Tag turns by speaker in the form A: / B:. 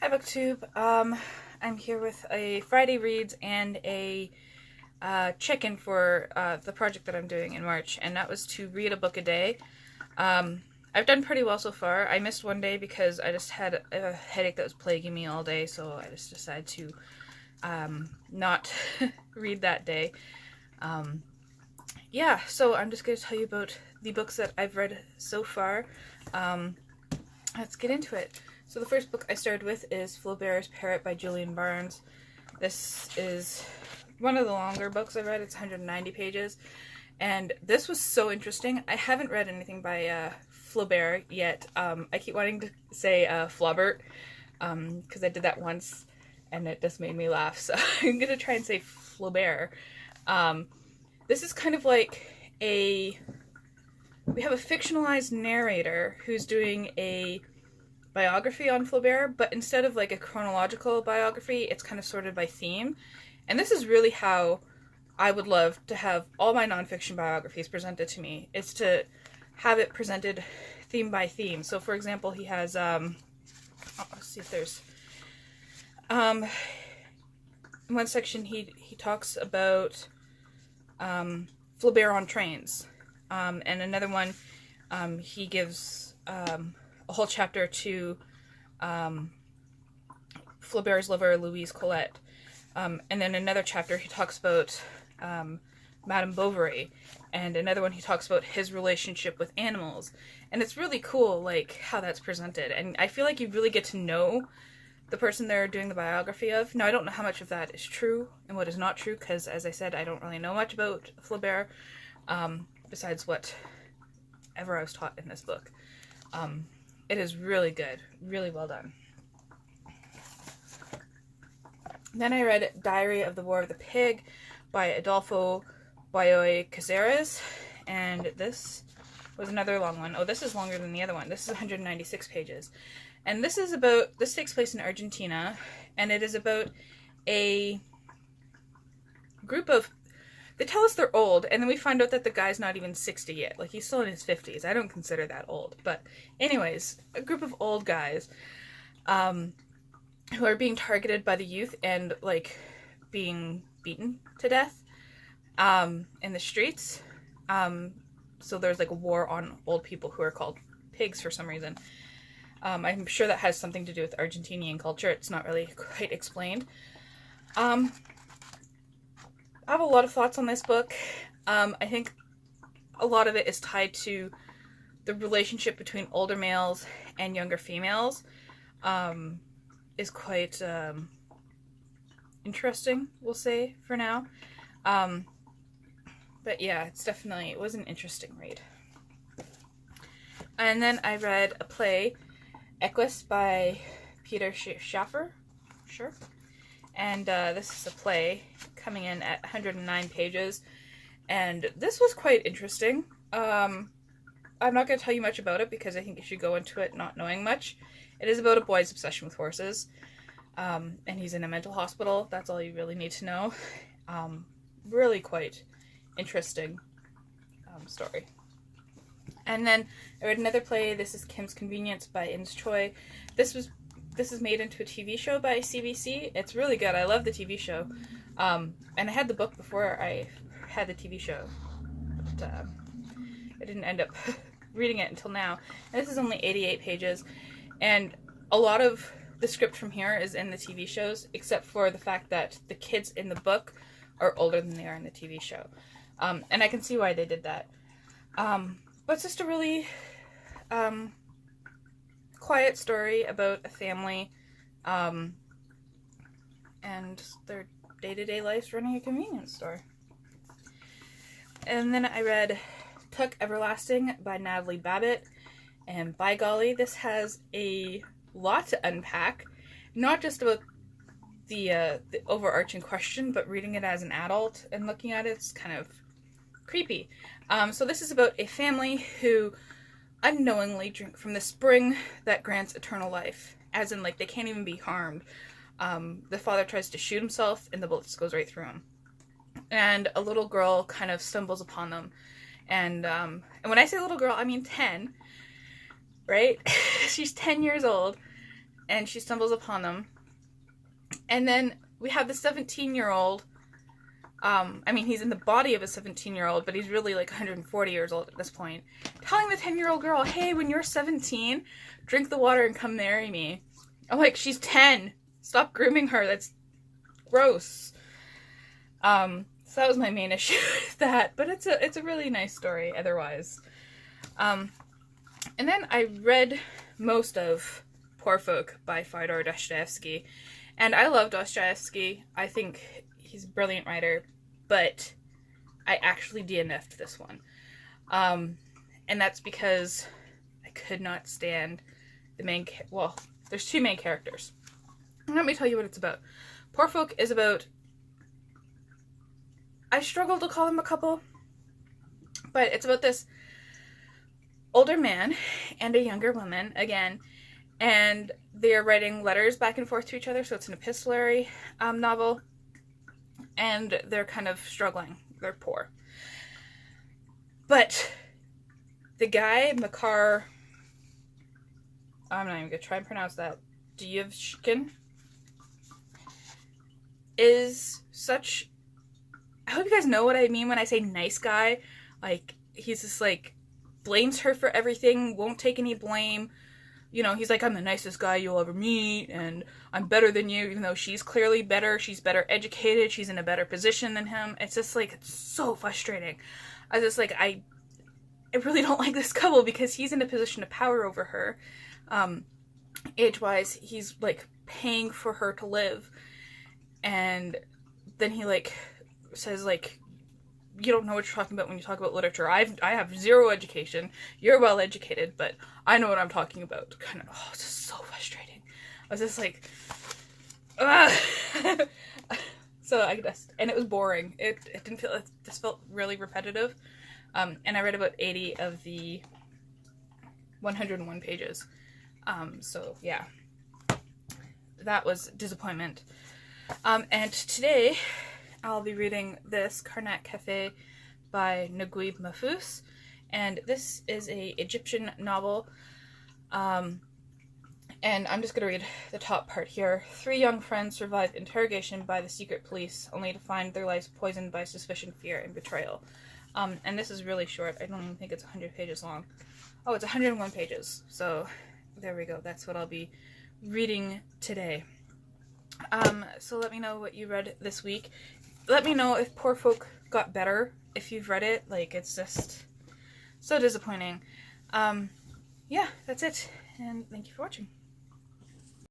A: Hi BookTube. I'm here with a Friday Reads and a check-in for the project that I'm doing in March, and that was to read a book a day. I've done pretty well so far. I missed one day because I just had a headache that was plaguing me all day, so I just decided to not read that day. Yeah, so I'm just going to tell you about the books that I've read so far. Let's get into it. So the first book I started with is Flo Bear Parrot by Julian Barnes. This is one of the longer books I've read. It's 190 pages. And this was so interesting. I haven't read anything by Flo Bear yet. I keep wanting to say Flobert, because I did that once and it just made me laugh. So I'm going to try and say Flo Bear. This is kind of like we have a fictionalized narrator who's doing a biography on Flo Bear, but instead of like a chronological biography, it's kind of sorted by theme. And this is really how I would love to have all my nonfiction biographies presented to me, is to have it presented theme by theme. So for example, he has, let's see if there's, in one section he talks about Flo Bear on trains. And another one, he gives a whole chapter to Flo Bear's lover, Louise Colette. And then another chapter he talks about Madame Bovary. And another one he talks about his relationship with animals. And it's really cool, like, how that's presented. And I feel like you really get to know the person they're doing the biography of. Now, I don't know how much of that is true and what is not true, because, as I said, I don't really know much about Flo Bear, besides whatever I was taught in this book. It is really good, really well done. Then I read Diary of the War of the Pig by Adolfo Bioy Caceres, and this was another long one. Oh, this is longer than the other one. This is 196 pages. And this takes place in Argentina, and it is about a group of, they tell us they're old, and then we find out that the guy's not even 60 yet. Like, he's still in his 50s. I don't consider that old. But anyways, a group of old guys who are being targeted by the youth and, like, being beaten to death in the streets. So there's, like, a war on old people who are called pigs for some reason. I'm sure that has something to do with Argentinian culture. It's not really quite explained. I have a lot of thoughts on this book. I think a lot of it is tied to the relationship between older males and younger females. Is quite interesting, we'll say, for now. But yeah, it was an interesting read. And then I read a play, Equus by Peter Schaffer. Sure. And this is a play coming in at 109 pages. And this was quite interesting. I'm not going to tell you much about it because I think you should go into it not knowing much. It is about a boy's obsession with horses. And he's in a mental hospital. That's all you really need to know. Really quite interesting story. And then I read another play. This is Kim's Convenience by Ins Choi. This is made into a TV show by CBC. It's really good. I love the TV show. And I had the book before I had the TV show. But I didn't end up reading it until now. And this is only 88 pages. And a lot of the script from here is in the TV shows, except for the fact that the kids in the book are older than they are in the TV show. And I can see why they did that. But it's just a really quiet story about a family and their day-to-day lives running a convenience store. And then I read Tuck Everlasting by Natalie Babbitt. And by golly, this has a lot to unpack. Not just about the overarching question, but reading it as an adult and looking at it's kind of creepy. So this is about a family who unknowingly drink from the spring that grants eternal life. As in, like, they can't even be harmed. The father tries to shoot himself, and the bullet just goes right through him. And a little girl kind of stumbles upon them. And when I say little girl, I mean 10. Right? She's 10 years old. and she stumbles upon them. And then we have the 17-year-old. I mean, he's in the body of a 17-year-old, but he's really like 140 years old at this point, telling the 10-year-old girl, hey, when you're 17, drink the water and come marry me. I'm like, she's 10. Stop grooming her. That's gross. So that was my main issue with that, but it's a really nice story otherwise. And then I read most of Poor Folk by Fyodor Dostoevsky, and I love Dostoevsky. I think he's a brilliant writer, but I actually DNF'd this one. And that's because I could not stand the main, well, there's two main characters. And let me tell you what it's about. Poor Folk is about, I struggle to call them a couple, but it's about this older man and a younger woman, again, and they are writing letters back and forth to each other, so it's an epistolary novel, and they're kind of struggling. They're poor. But the guy, Makar, I'm not even going to try and pronounce that, Dievshkin, is such, I hope you guys know what I mean when I say nice guy. Like, he's just like, blames her for everything, won't take any blame. You know, he's like, I'm the nicest guy you'll ever meet, and I'm better than you, even though she's clearly better. She's better educated. She's in a better position than him. It's just, like, it's so frustrating. I just, like, I really don't like this couple because he's in a position of power over her. Age-wise, he's, like, paying for her to live. And then he, like, says, like, you don't know what you're talking about when you talk about literature. I have zero education. You're well educated, but I know what I'm talking about. Kind of, oh, it's just so frustrating. I was just like, ugh. So I guess, and it was boring. It didn't feel, it just felt really repetitive. And I read about 80 of the 101 pages. So yeah, that was disappointment. And today, I'll be reading this Cairo Caf by Naguib Mahfouz, and this is a Egyptian novel, and I'm just going to read the top part here. 3 young friends survive interrogation by the secret police, only to find their lives poisoned by suspicion, fear, and betrayal. And this is really short. I don't even think it's 100 pages long. Oh, it's 101 pages, so there we go. That's what I'll be reading today. So let me know what you read this week. Let me know if Poor Folk got better, if you've read it. Like, it's just so disappointing. Yeah, that's it, and thank you for watching.